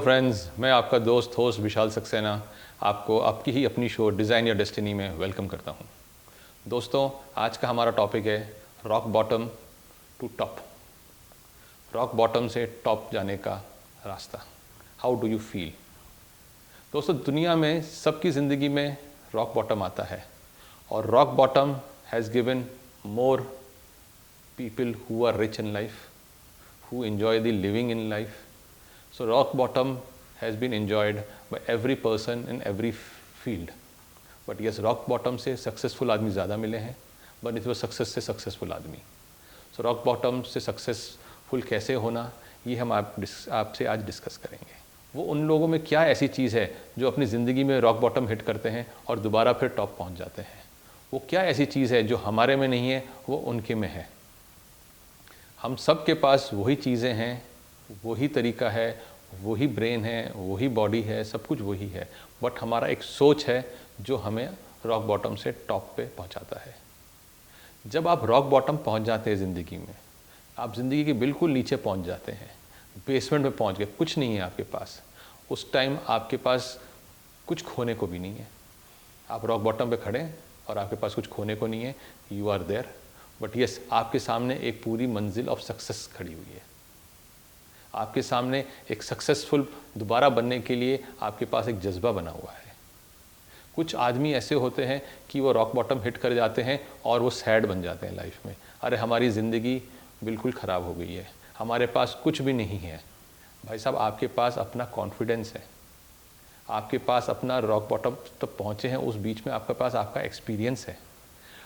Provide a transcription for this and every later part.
Friends, मैं आपका दोस्त होस्ट विशाल सक्सेना आपको आपकी ही अपनी शो डिज़ाइन या डेस्टिनी में वेलकम करता हूं। दोस्तों, आज का हमारा टॉपिक है rock bottom to top. Rock bottom से टॉप जाने का रास्ता। How do you feel? दोस्तों, दुनिया में सबकी ज़िंदगी में रॉक बॉटम आता है और rock bottom has given more people who are rich in life, who enjoy the living in life. So rock bottom has been enjoyed by every person in every field. But yes, rock bottom से successful आदमी ज़्यादा मिले हैं, but it was success से successful आदमी. So rock bottom से successful कैसे होना, ये हम आपसे आज डिस्कस करेंगे। वो उन लोगों में क्या ऐसी चीज़ है जो अपनी ज़िंदगी में रॉक बॉटम हिट करते हैं और दोबारा फिर टॉप पहुंच जाते हैं। वो क्या ऐसी चीज़ है जो हमारे में नहीं है, वो उनके में है। हम सब के पास वही चीज़ें हैं, वही तरीका है, वही ब्रेन है, वही बॉडी है, सब कुछ वही है, बट हमारा एक सोच है जो हमें रॉक बॉटम से टॉप पे पहुंचाता है। जब आप रॉक बॉटम पहुंच जाते हैं ज़िंदगी में, आप ज़िंदगी के बिल्कुल नीचे पहुंच जाते हैं, बेसमेंट में पहुंच गए, कुछ नहीं है आपके पास। उस टाइम आपके पास कुछ खोने को भी नहीं है। आप रॉक बॉटम पे खड़े हैं और आपके पास कुछ खोने को नहीं है। You are there, but yes, आपके सामने एक पूरी मंजिल ऑफ सक्सेस खड़ी हुई है। आपके सामने एक सक्सेसफुल दोबारा बनने के लिए आपके पास एक जज्बा बना हुआ है। कुछ आदमी ऐसे होते हैं कि वो रॉक बॉटम हिट कर जाते हैं और वो सैड बन जाते हैं लाइफ में। अरे हमारी ज़िंदगी बिल्कुल ख़राब हो गई है, हमारे पास कुछ भी नहीं है। भाई साहब, आपके पास अपना कॉन्फिडेंस है, आपके पास अपना रॉक बॉटम तक पहुँचे हैं, उस बीच में आपके पास आपका एक्सपीरियंस है,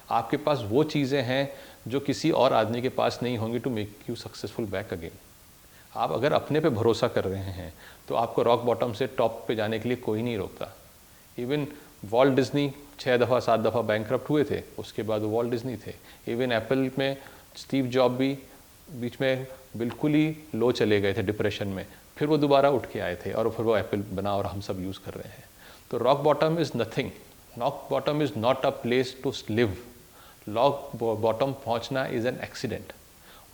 आपके पास वो चीज़ें हैं जो किसी और आदमी के पास नहीं होंगी to make you successful back again. आप अगर अपने पे भरोसा कर रहे हैं तो आपको रॉक बॉटम से टॉप पे जाने के लिए कोई नहीं रोकता। इवन वॉल्ट डिज्नी 6 दफ़ा 7 दफ़ा बैंकरप्ट हुए थे, उसके बाद वो वॉल्ट डिज्नी थे। इवन एप्पल में स्टीव जॉब भी बीच में बिल्कुल ही लो चले गए थे डिप्रेशन में, फिर वो दोबारा उठ के आए थे और फिर वो एप्पल बना और हम सब यूज़ कर रहे हैं। तो rock bottom is nothing, rock bottom is not a place to live. Rock bottom पहुंचना इज़ एन एक्सीडेंट।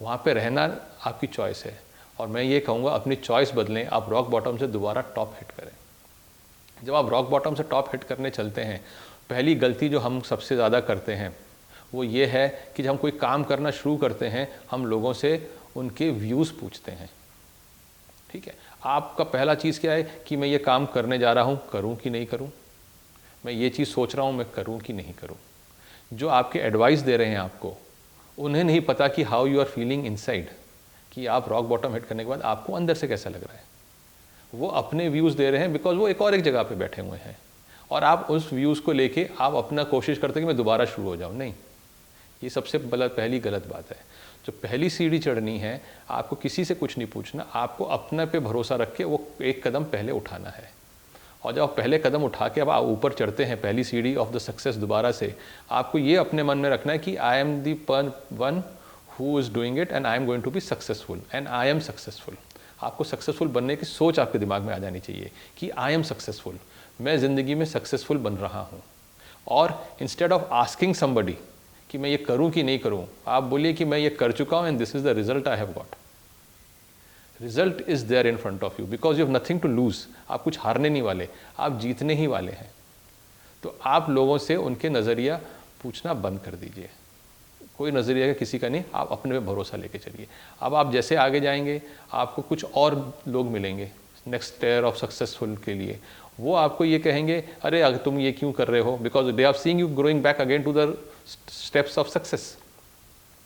वहाँ पे रहना आपकी चॉइस है और मैं ये कहूँगा अपनी चॉइस बदलें, आप रॉक बॉटम से दोबारा टॉप हिट करें। जब आप रॉक बॉटम से टॉप हिट करने चलते हैं, पहली गलती जो हम सबसे ज़्यादा करते हैं वो ये है कि जब हम कोई काम करना शुरू करते हैं, हम लोगों से उनके व्यूज़ पूछते हैं। ठीक है, आपका पहला चीज़ क्या है कि मैं ये काम करने जा रहा हूँ, करूँ कि नहीं करूँ, मैं ये चीज़ सोच रहा हूँ, मैं करूँ कि नहीं करूँ। जो आपके एडवाइस दे रहे हैं आपको, उन्हें नहीं पता कि how you are feeling inside, कि आप रॉक बॉटम हिट करने के बाद आपको अंदर से कैसा लग रहा है। वो अपने व्यूज़ दे रहे हैं बिकॉज वो एक और एक जगह पे बैठे हुए हैं और आप उस व्यूज़ को लेके आप अपना कोशिश करते हैं कि मैं दोबारा शुरू हो जाऊँ। नहीं, ये सबसे पहली गलत बात है। जो पहली सीढ़ी चढ़नी है, आपको किसी से कुछ नहीं पूछना, आपको अपने पे भरोसा रख के वो एक कदम पहले उठाना है। और जब आप पहले कदम उठा के अब आप ऊपर चढ़ते हैं पहली सीढ़ी ऑफ द सक्सेस दोबारा से, आपको ये अपने मन में रखना है कि I am the one who is doing it and I am going to be successful and I am successful. आपको सक्सेसफुल बनने की सोच आपके दिमाग में आ जानी चाहिए कि आई एम सक्सेसफुल, मैं ज़िंदगी में सक्सेसफुल बन रहा हूँ। और इंस्टेड ऑफ आस्किंग समबडी कि मैं ये करूँ कि नहीं करूँ, आप बोलिए कि मैं ये कर चुका हूँ and this is the result I have got. Result is there in front of you because you have nothing to lose. आप कुछ हारने नहीं वाले, आप जीतने ही वाले हैं। तो आप लोगों से उनके नज़रिया पूछना बंद कर दीजिए। कोई नज़रिया का किसी का नहीं, आप अपने पे भरोसा लेके चलिए। अब आप जैसे आगे जाएंगे, आपको कुछ और लोग मिलेंगे नेक्स्ट स्टेयर ऑफ सक्सेसफुल के लिए। वो आपको ये कहेंगे, अरे अगर तुम ये क्यों कर रहे हो, because they are seeing you growing back again to the steps of success.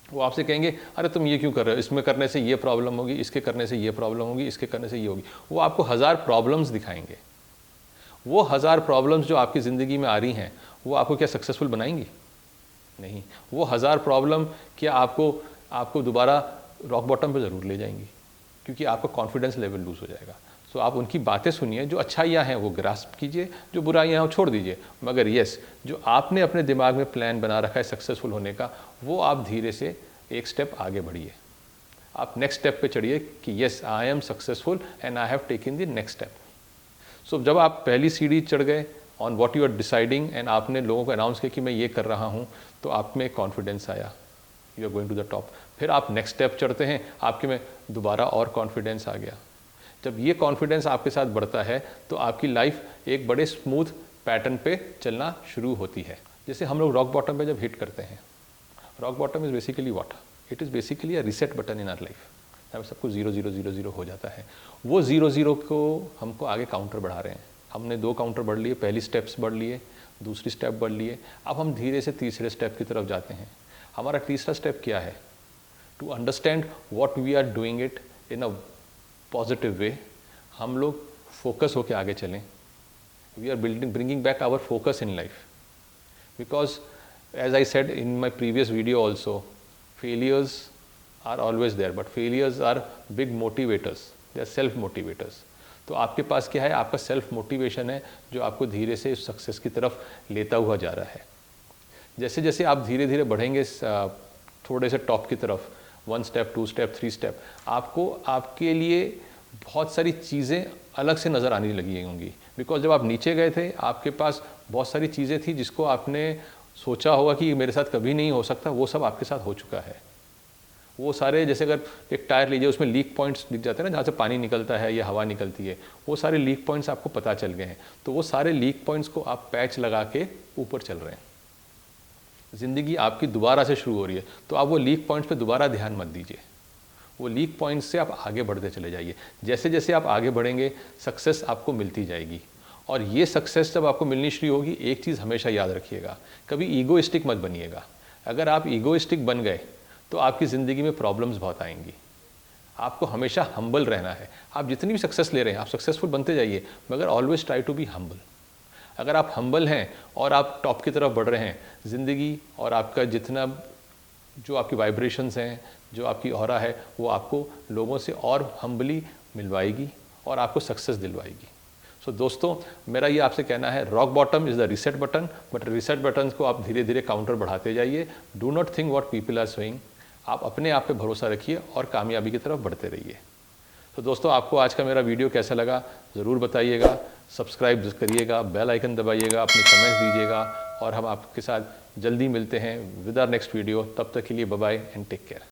वो आपसे कहेंगे, अरे तुम ये क्यों कर रहे हो, इसमें करने से ये प्रॉब्लम होगी, इसके करने से ये प्रॉब्लम होगी, इसके करने से ये होगी। वो आपको 1000 प्रॉब्लम्स दिखाएंगे। वो 1000 प्रॉब्लम्स जो आपकी ज़िंदगी में आ रही हैं, वो आपको क्या सक्सेसफुल बनाएंगी? नहीं। वो 1000 प्रॉब्लम क्या आपको दोबारा रॉक बॉटम पे ज़रूर ले जाएंगी, क्योंकि आपका कॉन्फिडेंस लेवल लूज़ हो जाएगा। सो आप उनकी बातें सुनिए, जो अच्छाइयाँ हैं वो ग्रास्प कीजिए, जो बुराइयाँ हैं वो छोड़ दीजिए। मगर यस, जो आपने अपने दिमाग में प्लान बना रखा है सक्सेसफुल होने का, वो आप धीरे से एक स्टेप आगे बढ़िए। आप नेक्स्ट स्टेप पे चढ़िए कि yes, I am successful and I have taken the next step. So जब आप पहली सीढ़ी चढ़ गए on what you are deciding and आपने लोगों को अनाउंस किया कि मैं ये कर रहा हूँ, तो आप में कॉन्फिडेंस आया, you are going to the top. फिर आप नेक्स्ट स्टेप चढ़ते हैं, आपके में दोबारा और कॉन्फिडेंस आ गया। जब ये कॉन्फिडेंस आपके साथ बढ़ता है तो आपकी लाइफ एक बड़े स्मूथ पैटर्न पे चलना शुरू होती है। जैसे हम लोग रॉक बॉटम पे जब हिट करते हैं, rock bottom is basically what? It is basically a reset button in our life. जब सब कुछ 0 0 0 0 हो जाता है, वो 0 0 को हमको आगे काउंटर बढ़ा रहे हैं। हमने 2 काउंटर बढ़ लिए, पहली स्टेप्स बढ़ लिए, दूसरी स्टेप बढ़ लिए, अब हम धीरे से तीसरे स्टेप की तरफ जाते हैं। हमारा तीसरा स्टेप क्या है? To understand what we are doing it in a positive way. हम लोग फोकस होके आगे चलें। We are bringing back our focus in life, because as I said in my previous video also, failures are always there, but failures are big motivators, they are self motivators। तो आपके पास क्या है? आपका self motivation है जो आपको धीरे से सक्सेस की तरफ लेता हुआ जा रहा है। जैसे जैसे आप धीरे धीरे बढ़ेंगे थोड़े से टॉप की तरफ, 1 स्टेप 2 स्टेप 3 स्टेप, आपको आपके लिए बहुत सारी चीज़ें अलग से नज़र आने लगी होंगी। बिकॉज जब आप नीचे गए थे, आपके पास बहुत सारी चीज़ें थी जिसको आपने सोचा होगा कि मेरे साथ कभी नहीं हो सकता, वो सब आपके साथ हो चुका है। वो सारे, जैसे अगर एक टायर लीजिए, उसमें लीक पॉइंट्स दिख जाते हैं ना, जहाँ से पानी निकलता है या हवा निकलती है, वो सारे लीक पॉइंट्स आपको पता चल गए हैं। तो वो सारे लीक पॉइंट्स को आप पैच लगा के ऊपर चल रहे हैं। ज़िंदगी आपकी दोबारा से शुरू हो रही है, तो आप वो लीक पॉइंट्स पे दोबारा ध्यान मत दीजिए। वो लीक पॉइंट्स से आप आगे बढ़ते चले जाइए। जैसे जैसे आप आगे बढ़ेंगे, सक्सेस आपको मिलती जाएगी। और ये सक्सेस जब आपको मिलनी शुरू होगी, एक चीज़ हमेशा याद रखिएगा, कभी ईगोइस्टिक मत बनिएगा। अगर आप ईगोइस्टिक बन गए तो आपकी ज़िंदगी में प्रॉब्लम्स बहुत आएंगी। आपको हमेशा हम्बल रहना है। आप जितनी भी सक्सेस ले रहे हैं, आप सक्सेसफुल बनते जाइए, मगर always try to be humble. अगर आप हम्बल हैं और आप टॉप की तरफ बढ़ रहे हैं, ज़िंदगी और आपका जितना जो आपकी वाइब्रेशंस हैं, जो आपकी ऑरा है, वो आपको लोगों से और हम्बली मिलवाएगी और आपको सक्सेस दिलवाएगी। सो दोस्तों, मेरा ये आपसे कहना है, rock bottom is the reset button, but reset button को आप धीरे धीरे काउंटर बढ़ाते जाइए। Do not think what people are saying. आप अपने आप पे भरोसा रखिए और कामयाबी की तरफ बढ़ते रहिए। तो दोस्तों, आपको आज का मेरा वीडियो कैसा लगा ज़रूर बताइएगा। सब्सक्राइब करिएगा, बेल आइकन दबाइएगा, अपने कमेंट्स दीजिएगा और हम आपके साथ जल्दी मिलते हैं विद आवर नेक्स्ट वीडियो। तब तक के लिए bye bye and take care.